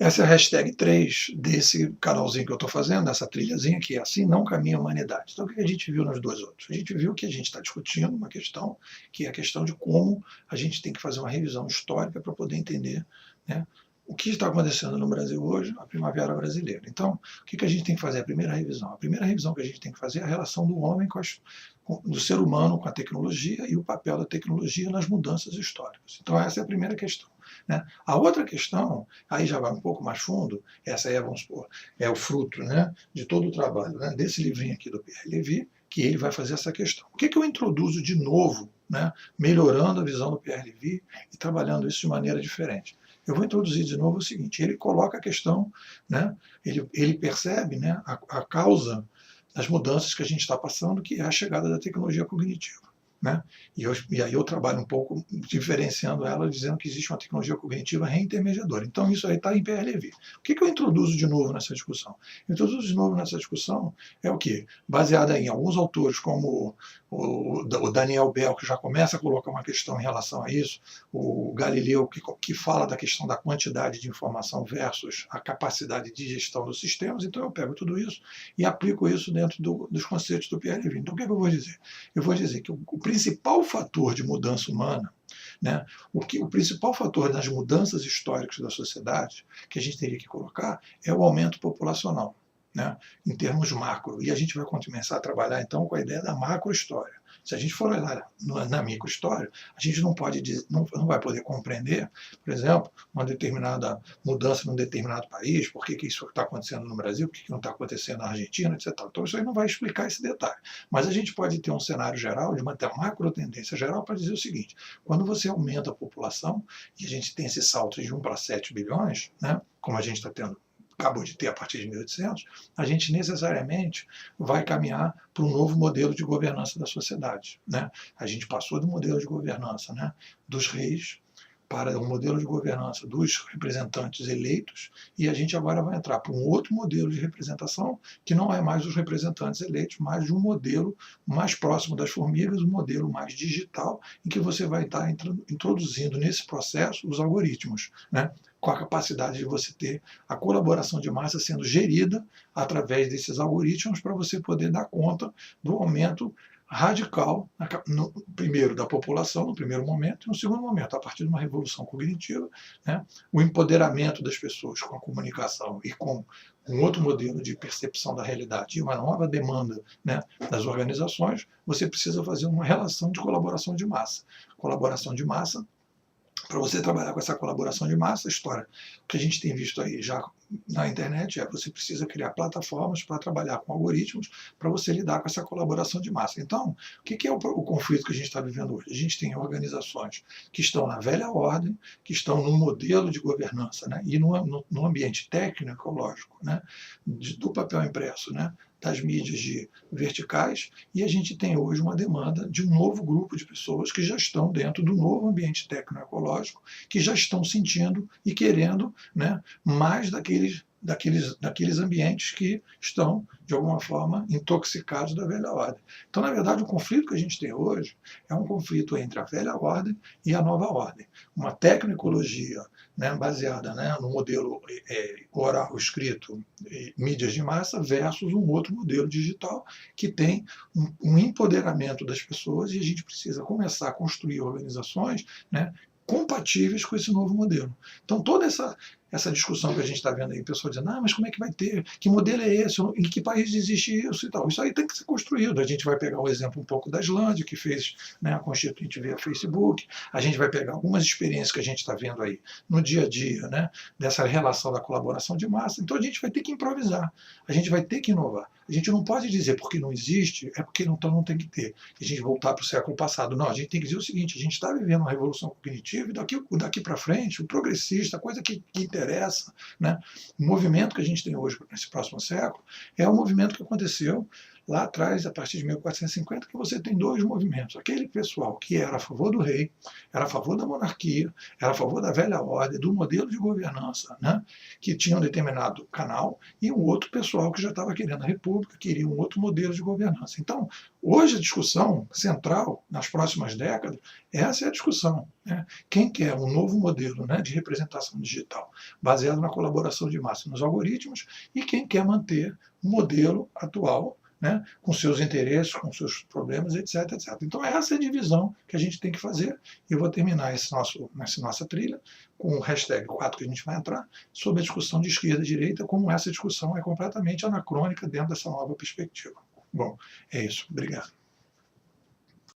Essa é a hashtag 3 desse canalzinho que eu estou fazendo, dessa trilhazinha, que é Assim Não Caminha a Humanidade. Então, o que a gente viu nos dois outros? A gente viu que a gente está discutindo uma questão, que é a questão de como a gente tem que fazer uma revisão histórica para poder entender, né, o que está acontecendo no Brasil hoje, a primavera brasileira. Então, o que a gente tem que fazer? A primeira revisão. A primeira revisão que a gente tem que fazer é a relação do homem do ser humano com a tecnologia e o papel da tecnologia nas mudanças históricas. Então, essa é a primeira questão. Né? A outra questão, aí já vai um pouco mais fundo, essa aí, vamos supor, é o fruto, né, de todo o trabalho, né, desse livrinho aqui do Pierre Levy, que ele vai fazer essa questão. O que eu introduzo de novo, né, melhorando a visão do Pierre Levy e trabalhando isso de maneira diferente? Eu vou introduzir de novo o seguinte: ele coloca a questão, né, ele percebe, né, a causa das mudanças que a gente está passando, que é a chegada da tecnologia cognitiva. Né? E aí eu trabalho um pouco diferenciando ela, dizendo que existe uma tecnologia cognitiva reintermediadora. Então isso aí está em Pierre Levy. O que eu introduzo de novo nessa discussão? Eu introduzo de novo nessa discussão é o quê? Baseada em alguns autores, como o Daniel Bell, que já começa a colocar uma questão em relação a isso, o Galileu, que fala da questão da quantidade de informação versus a capacidade de gestão dos sistemas. Então eu pego tudo isso e aplico isso dentro dos conceitos do Pierre Levy. Então o que eu vou dizer? Eu vou dizer que o principal fator de mudança humana, né, o principal fator das mudanças históricas da sociedade que a gente teria que colocar é o aumento populacional, né, em termos macro. E a gente vai começar a trabalhar então com a ideia da macro-história. Se a gente for olhar na micro-história, a gente não vai poder compreender, por exemplo, uma determinada mudança num determinado país, por que isso está acontecendo no Brasil, por que não está acontecendo na Argentina, etc. Então isso aí não vai explicar esse detalhe. Mas a gente pode ter um cenário geral, de uma macro tendência geral, para dizer o seguinte: quando você aumenta a população, e a gente tem esse salto de 1 para 7 bilhões, né, como a gente está tendo, acabou de ter a partir de 1800, a gente necessariamente vai caminhar para um novo modelo de governança da sociedade. Né? A gente passou do modelo de governança, né, dos reis para um modelo de governança dos representantes eleitos, e a gente agora vai entrar para um outro modelo de representação, que não é mais os representantes eleitos, mas de um modelo mais próximo das formigas, um modelo mais digital, em que você vai estar introduzindo nesse processo os algoritmos, né? Com a capacidade de você ter a colaboração de massa sendo gerida através desses algoritmos para você poder dar conta do aumento radical, primeiro da população, no primeiro momento, e no segundo momento, a partir de uma revolução cognitiva, né, o empoderamento das pessoas com a comunicação e com um outro modelo de percepção da realidade e uma nova demanda, né, das organizações, você precisa fazer uma relação de colaboração de massa. Colaboração de massa, para você trabalhar com essa colaboração de massa, a história que a gente tem visto aí já na internet é: você precisa criar plataformas para trabalhar com algoritmos para você lidar com essa colaboração de massa. Então, o que é o conflito que a gente está vivendo hoje? A gente tem organizações que estão na velha ordem, que estão no modelo de governança, né, e no ambiente técnico, ecológico, né, do papel impresso, né, das mídias verticais, e a gente tem hoje uma demanda de um novo grupo de pessoas que já estão dentro do novo ambiente tecnoecológico, que já estão sentindo e querendo, né, mais daqueles ambientes que estão, de alguma forma, intoxicados da velha ordem. Então, na verdade, o conflito que a gente tem hoje é um conflito entre a velha ordem e a nova ordem. Uma tecnoecologia, né, baseada, né, no modelo oral, escrito, mídias de massa, versus um outro modelo digital que tem um empoderamento das pessoas, e a gente precisa começar a construir organizações, né, compatíveis com esse novo modelo. Então, toda essa discussão que a gente está vendo aí, pessoas dizendo: mas como é que vai ter? Que modelo é esse? Em que país existe isso e tal? Isso aí tem que ser construído. A gente vai pegar o exemplo um pouco da Islândia, que fez, né, a Constituinte via Facebook. A gente vai pegar algumas experiências que a gente está vendo aí no dia a dia, né, dessa relação da colaboração de massa. Então a gente vai ter que improvisar, a gente vai ter que inovar. A gente não pode dizer porque não existe, é porque então não tem que ter. E a gente voltar para o século passado. Não, a gente tem que dizer o seguinte: a gente está vivendo uma revolução cognitiva, e daqui para frente, o progressista, a coisa que interessa, né, o movimento que a gente tem hoje nesse próximo século, é o movimento que aconteceu lá atrás, a partir de 1450, que você tem dois movimentos. Aquele pessoal que era a favor do rei, era a favor da monarquia, era a favor da velha ordem, do modelo de governança, né, que tinha um determinado canal, e um outro pessoal que já estava querendo a república, queria um outro modelo de governança. Então, hoje a discussão central, nas próximas décadas, essa é a discussão, né? Quem quer um novo modelo, né, de representação digital, baseado na colaboração de massa nos algoritmos, e quem quer manter o modelo atual, né, com seus interesses, com seus problemas, etc, etc. Então, essa é a divisão que a gente tem que fazer. E eu vou terminar essa nossa trilha com o hashtag 4 que a gente vai entrar, sobre a discussão de esquerda e direita, como essa discussão é completamente anacrônica dentro dessa nova perspectiva. Bom, é isso. Obrigado.